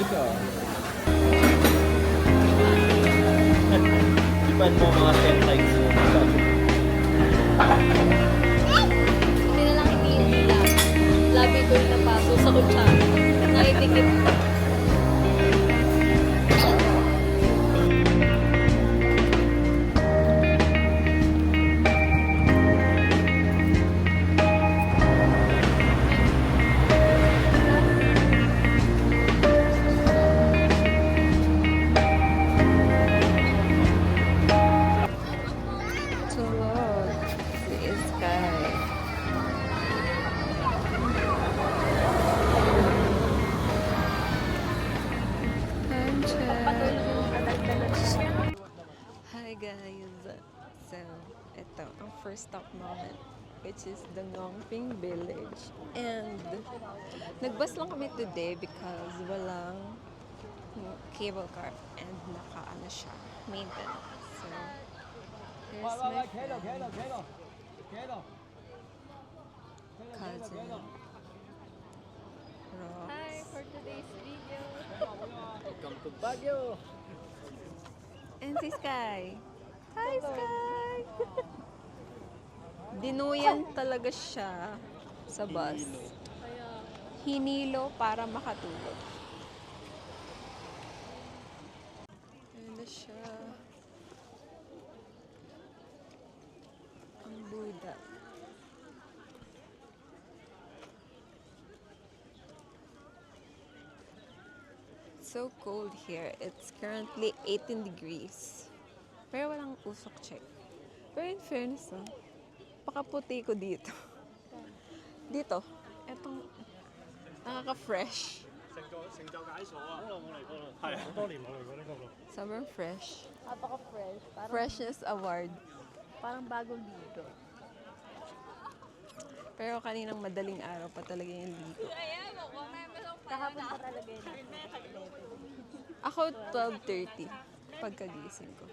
Ipan mo mga 10 likes mo. Hindi na lang hindi labi ko yung napaso sa kutsara. Nakitikip. Hi guys! So, ito ang first stop namin, which is the Ngongping Village. And nagbus lang kami today because walang cable car and naka-ano siya, maintenance. So, here's my friend, cousin, Rox. Hi for today's video! Welcome to Baguio! And si Sky. Hi, Sky! Dinuyan talaga siya sa bus. Hinilo para makatulog. Ayan na siya. Ang Buddha. So cold here. It's currently 18 degrees. Pero walang usok check. Pero in fairness, pakaputi ko dito. Dito. Etong nakaka-fresh. Sobrang fresh. Napaka-fresh. Freshness award. Parang bagong ligo. Pero kaninang madaling araw pa talaga yung ligo. Kahapon pa talaga yun. Ako 12:30 pagkagising ko.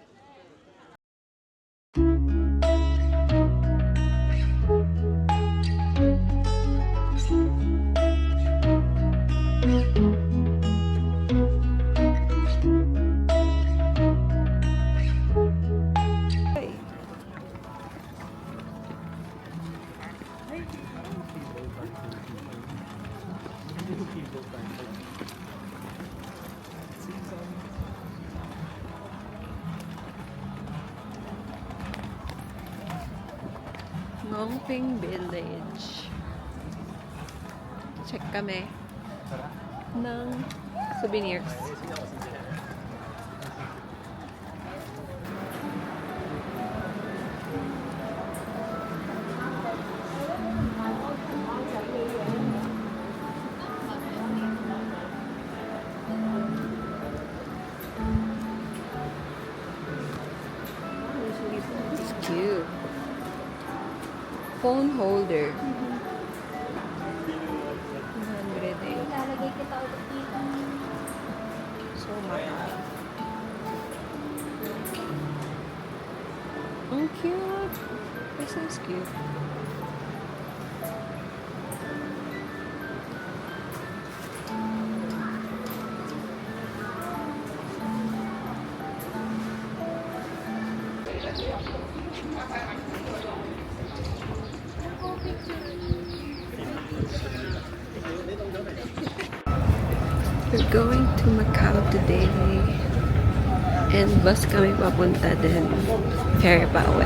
Ngongping Village. Check kami ng souvenirs. It's cute. Phone holder. 100 eh. Ilalagay kita ulit dito. So mahal. Ang cute. This is cute. We're going to Macau today. And bus kami papunta din. Ferry pa uwi.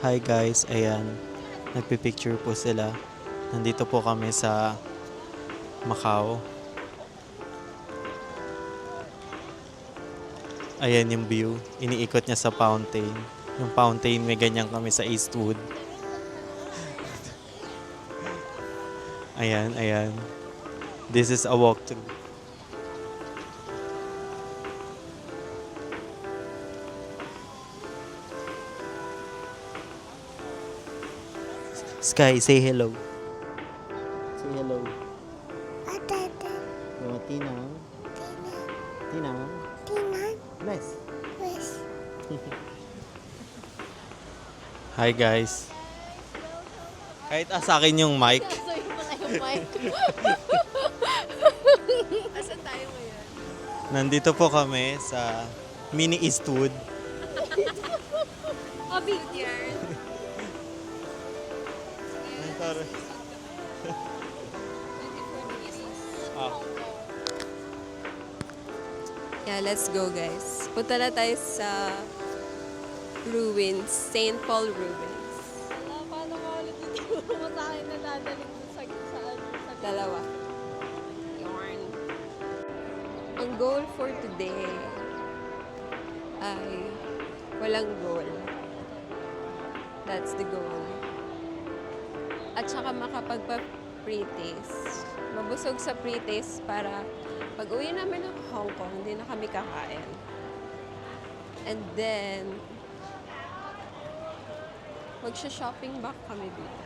Hi guys, ayan. Nagpipicture po sila. Nandito po kami sa Macau. Ayan yung view. Iniikot niya sa fountain. Yung fountain, may ganyan kami sa Eastwood. Ayan, ayan. This is a walkthrough. Sky, say hello. Say hello. Oh, Tina. Tina. Bless. Hi guys. Kahit sa akin yung mic. So yung mga yung mic. Asan tayo ngayon? Nandito po kami sa Mini Eastwood. Oh, big yarn. Yeah, let's go guys. Punta na tayo sa ruins, St. Paul ruins. Wala, paano ka ulit yung mo sa akin na dadaling sa Dalawa. Yarn. Ang goal for today ay walang goal. That's the goal. At saka makapagpa-pre-taste. Mabusog sa pre-taste para pag uwi namin ng Hong Kong, hindi na kami kakain. And then, magsha-shopping back kami dito.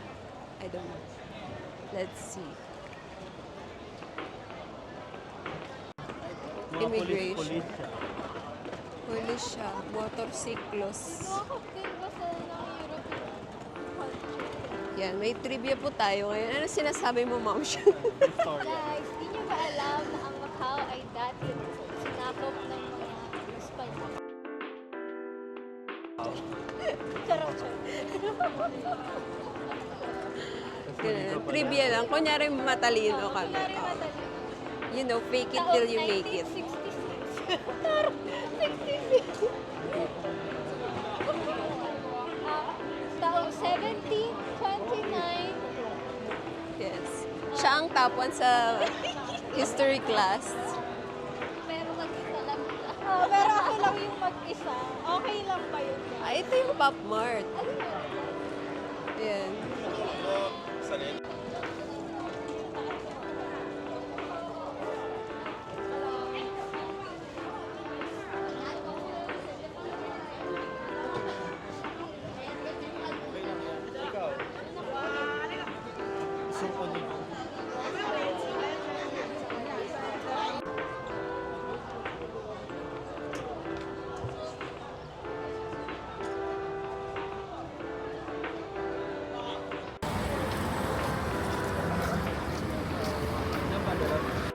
I don't know. Let's see. Immigration. Police siya. Motorsiklos. Cocktail ba sa European culture? Yan, may trivia po tayo ngayon. Ano sinasabi mo, Ma'am? Guys, di nyo ba alam na ang Macau ay dati sinakop ng mga Espanyol? Charot, charot. Ganun. Trivia lang. Kunyari matalino kami. Kunyari madali. You know, fake it till you make it. 1966. Taong 1729. Yes. Siya ang top 1 sa history class. Pero mag-isa lang sila. Oh, pero ako lang yung mag-isa. Okay lang ba yun? Ito yung Pop Mart. Ano yun? Ayan.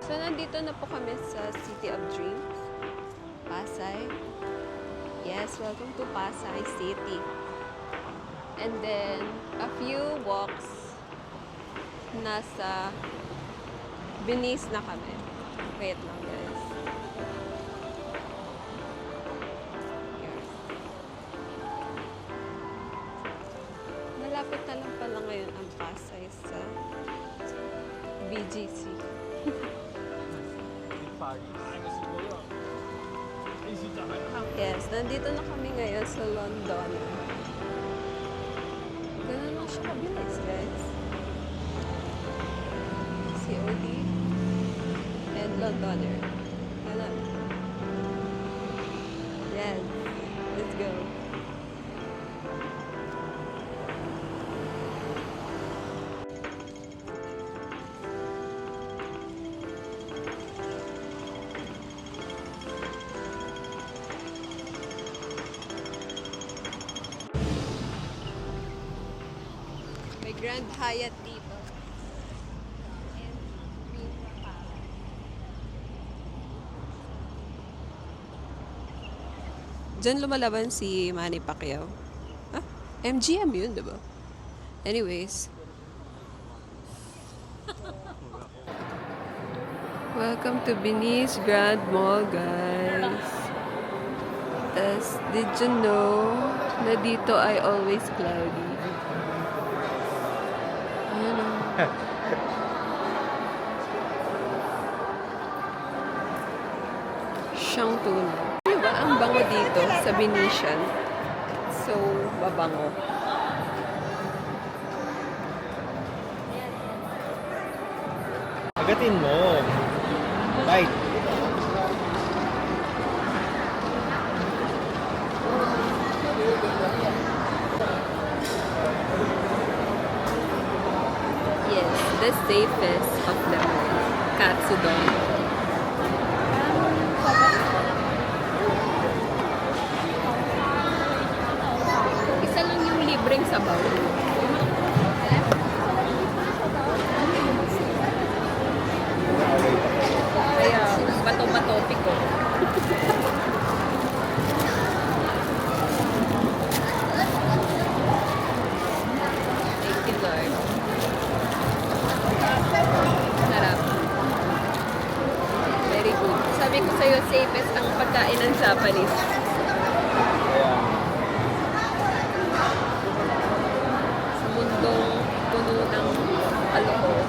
So, nandito na po kami sa City of Dreams. Pasay. Yes, welcome to Pasay City. And then, a few walks, nasa Venice na kami. Wait lang, guys. Here. Malapit na lang pala ngayon ang Pasay sa BGC. Yes, nandito na kami ngayon sa London. Ganun lang siya kabilis, guys. COD and Londoner. Ganun. Yes, let's go. May Grand Hyatt dito. And Green Palace. Diyan lumalaban si Manny Pacquiao. Ah, MGM yun, diba? Anyways. Welcome to Venice Grand Mall, guys. Did you know na dito ay always cloudy? Ayan o. Siyang tuna. Diba? Ang bango dito sa Venetian. So, babango. Agatin mo. Right. Yes, the safest of them all. Katsudon. Isa lang yung libreng sabaw. Kaya, bato-bato ko. Thank you, Lord. Sarap. Very good. Sabi ko sa'yo, safest ang pagkain ng Japanese. Sa mundong puno ng alcohol.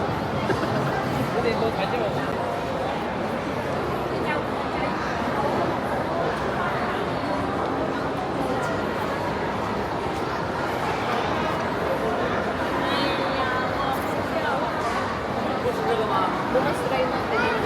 Bukas try natin yung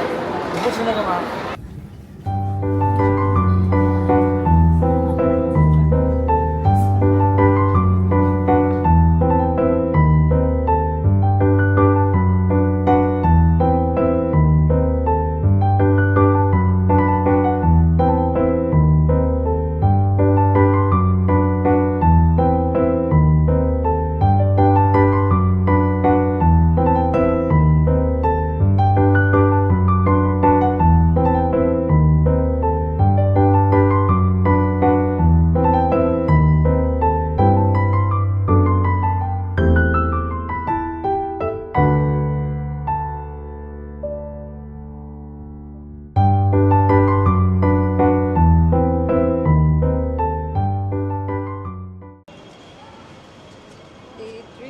Day 3.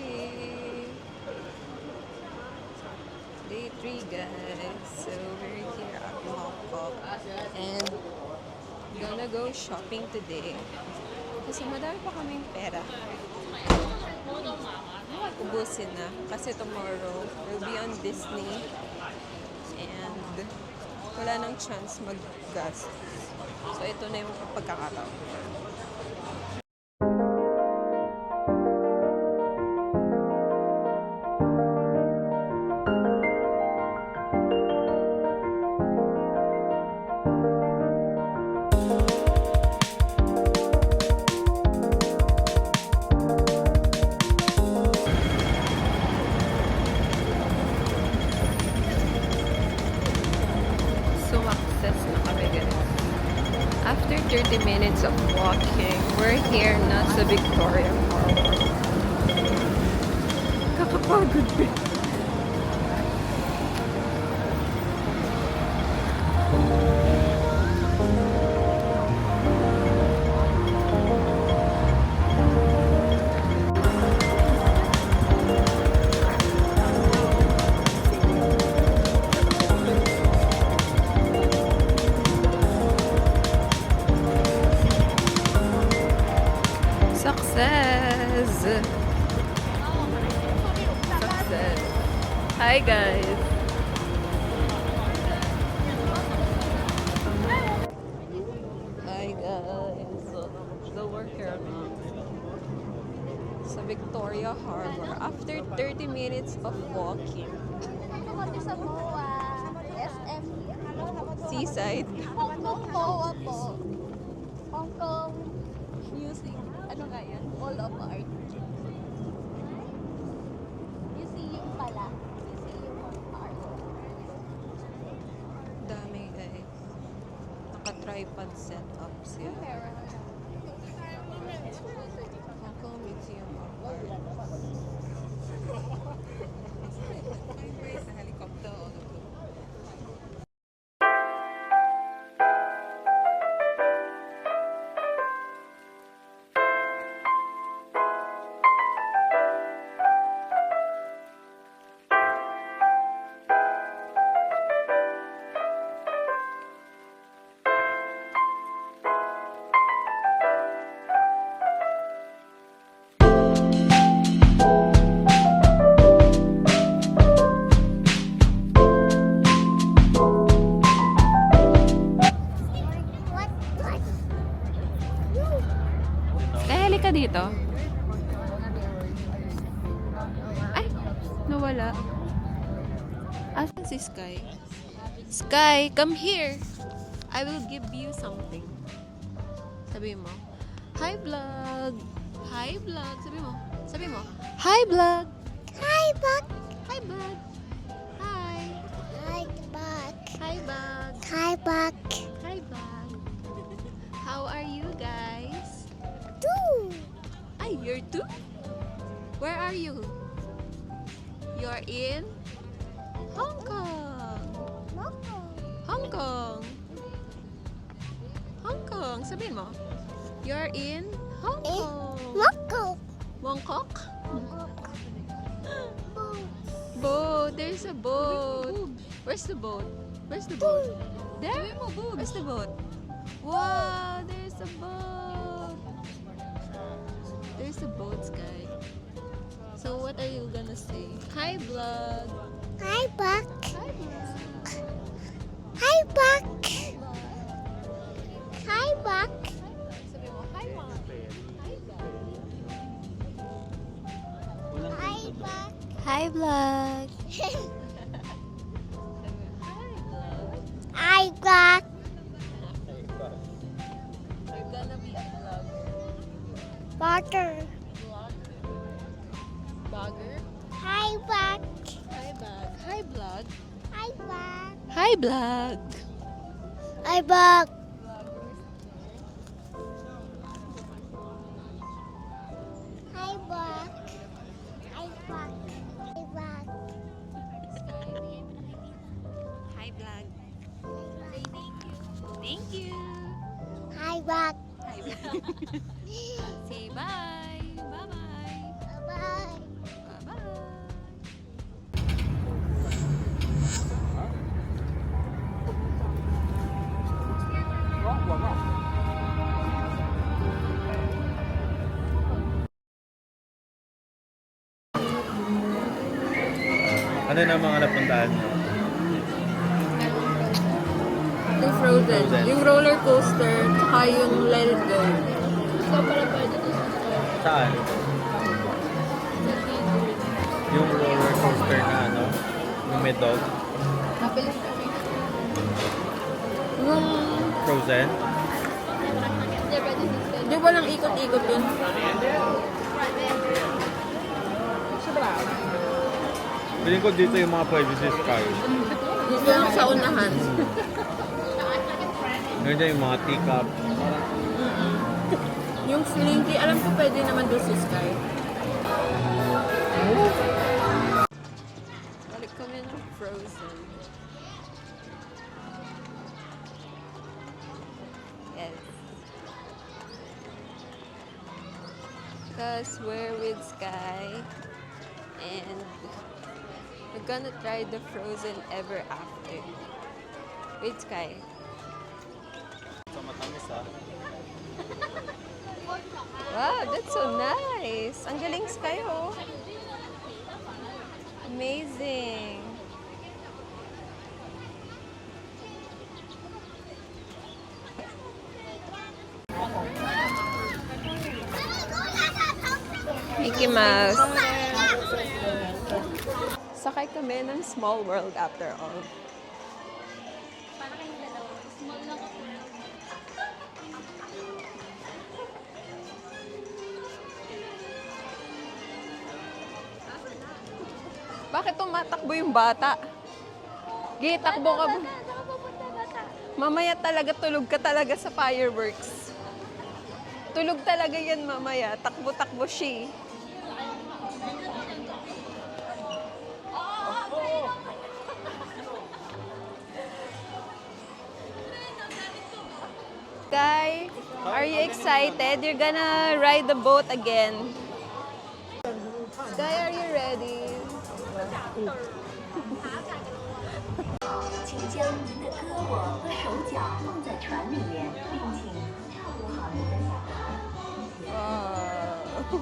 Day 3, guys. So, we're here at Mongkok. And, gonna go shopping today. Kasi madami pa kaming pera. Ubusin na. Kasi tomorrow, we'll be on Disney. And, wala nang chance mag-gas. So, ito na yung pagkakataon. Success na kami, guys. After 30 minutes of walking, we're here na sa Victoria Harbor. Kakapagod din. Success! Success! Hi, guys! Hi, guys! The worker sa Victoria Harbor after 30 minutes of walking. Ito kami sa MOA, SM, Seaside. Hong Kong MOA po. Hong Kong Music. Ano nga yan? All of Art. Museum pala. Museum of Art. Dami, guys. Naka-tripod setup siya. Hong Kong Museum of Art. Helicopter. halika dito. Ay, nawala. Asan si Sky? Sky, come here. I will give you something. Sabi mo, hi vlog. Hi vlog. Sabi mo. Sabi mo, hi vlog. Hi, Buck. Hi vlog. Hi. Hi, Buck. Hi vlog. Hi, Buck. Hi vlog. How are you guys? Two. Ay, you're two? Where are you? You're in Hong Kong. Moko. Hong Kong. Hong Kong. Sabihin mo. You're in Hong Eh, Kong. Moko. Mongkok? Boat. There's a boat. Where's the boat? Where's the boat? There? Where's the boat? Wow, there's a boat. There's a boat, Sky. So what are you gonna say? Hi, vlog. Hi, Buck. Hi, vlog. Hi, Buck. Hi, Buck. Sabi mo, hi, mom. Hi, vlog. Hi, Buck. Hi, vlog. Hi, vlog. Buck. You're gonna be a vlogger. Butter. Vlogger? Hi, Buck. Hi, vlog. Hi, vlog. Hi, Buck. Hi, vlog. Hi, Buck. Hi, Buck. Hi, Buck. Hi, Buck. Hi, vlog. Thank you. Hi, Buck. Hi, vlog. Say bye. Bye-bye. Bye. Bye-bye. Ano na mga napuntahan nyo? Yung Frozen. Frozen. Yung roller coaster, tsaka yung Let It Go. Saan? Yung roller coaster na ano? Yung may dog? Yung, Frozen? di ba lang ikot-ikot yun? Feeling ko dito yung mga pwede si Sky. Dito lang sa unahan. Ganyan yung mga teacup. Yung Slinky, alam ko pwede naman doon si Sky. Balik kami ng Frozen. Yes. Because we're with Sky and we're gonna try the Frozen Ever After with Sky. Sa matamis ah. Wow, that's so nice. Ang galing, Sky, oh. Amazing. Mickey Mouse. Sakay kami ng Small World after all. Bakit tumatakbo yung bata? Gitakbo ka ba? Mamaya talaga tulog ka talaga sa fireworks. Tulog talaga yan mamaya. Takbo-takbo siya. Guy, are you excited? You're gonna ride the boat again. Guy, are you ready? 请将您的胳膊和手脚放在船里面，并请照顾好您的小孩。 Wow.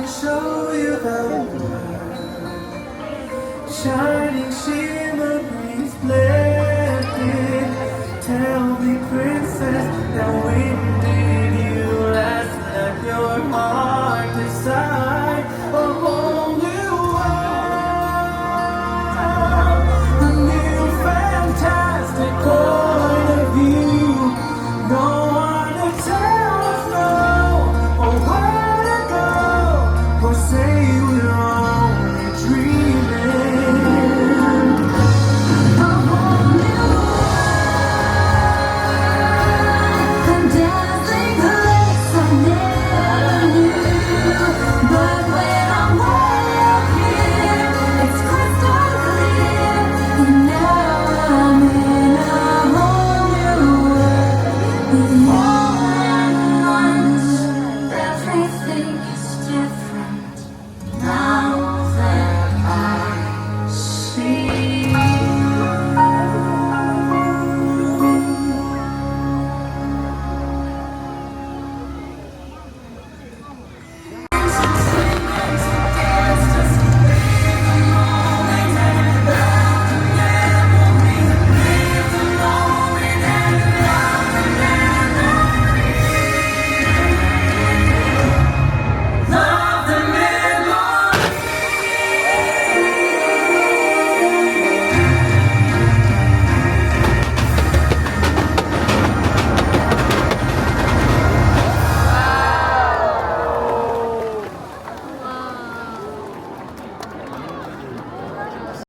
show you the world. Shining,